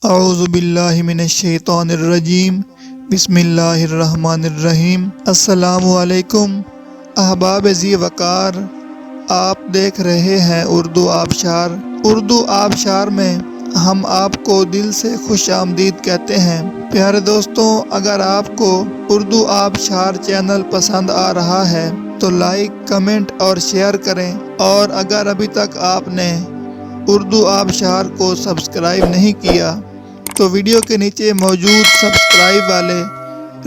اعوذ باللہ من الشیطان الرجیم، بسم اللہ الرحمن الرحیم۔ السلام علیکم احباب ذی وقار، آپ دیکھ رہے ہیں اردو آبشار۔ اردو آبشار میں ہم آپ کو دل سے خوش آمدید کہتے ہیں۔ پیارے دوستوں، اگر آپ کو اردو آبشار چینل پسند آ رہا ہے تو لائک، کمنٹ اور شیئر کریں، اور اگر ابھی تک آپ نے اردو آبشار کو سبسکرائب نہیں کیا تو ویڈیو کے نیچے موجود سبسکرائب والے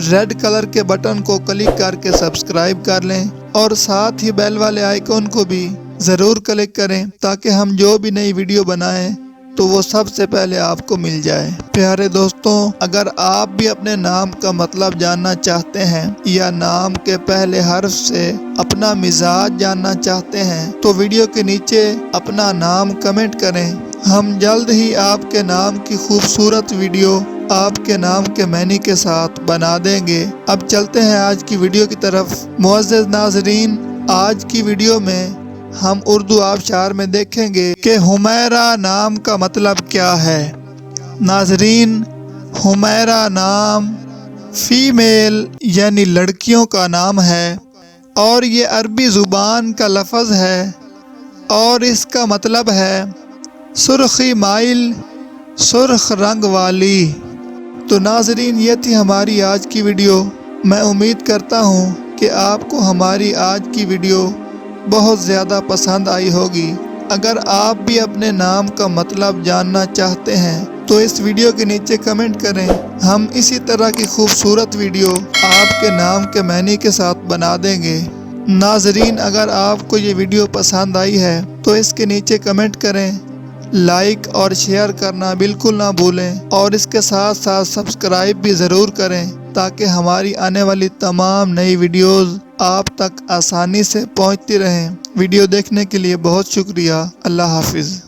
ریڈ کلر کے بٹن کو کلک کر کے سبسکرائب کر لیں، اور ساتھ ہی بیل والے آئیکن کو بھی ضرور کلک کریں تاکہ ہم جو بھی نئی ویڈیو بنائیں تو وہ سب سے پہلے آپ کو مل جائے۔ پیارے دوستوں، اگر آپ بھی اپنے نام کا مطلب جاننا چاہتے ہیں یا نام کے پہلے حرف سے اپنا مزاج جاننا چاہتے ہیں تو ویڈیو کے نیچے اپنا نام کمنٹ کریں۔ ہم جلد ہی آپ کے نام کی خوبصورت ویڈیو آپ کے نام کے معنی کے ساتھ بنا دیں گے۔ اب چلتے ہیں آج کی ویڈیو کی طرف۔ معزز ناظرین، آج کی ویڈیو میں ہم اردو آبشار میں دیکھیں گے کہ حمیرہ نام کا مطلب کیا ہے۔ ناظرین، حمیرہ نام فیمیل یعنی لڑکیوں کا نام ہے، اور یہ عربی زبان کا لفظ ہے، اور اس کا مطلب ہے سرخی مائل، سرخ رنگ والی۔ تو ناظرین، یہ تھی ہماری آج کی ویڈیو۔ میں امید کرتا ہوں کہ آپ کو ہماری آج کی ویڈیو بہت زیادہ پسند آئی ہوگی۔ اگر آپ بھی اپنے نام کا مطلب جاننا چاہتے ہیں تو اس ویڈیو کے نیچے کمنٹ کریں۔ ہم اسی طرح کی خوبصورت ویڈیو آپ کے نام کے معنی کے ساتھ بنا دیں گے۔ ناظرین، اگر آپ کو یہ ویڈیو پسند آئی ہے تو اس کے نیچے کمنٹ کریں، لائک اور شیئر کرنا بالکل نہ بھولیں، اور اس کے ساتھ ساتھ سبسکرائب بھی ضرور کریں تاکہ ہماری آنے والی تمام نئی ویڈیوز آپ تک آسانی سے پہنچتی رہیں۔ ویڈیو دیکھنے کے لیے بہت شکریہ۔ اللہ حافظ۔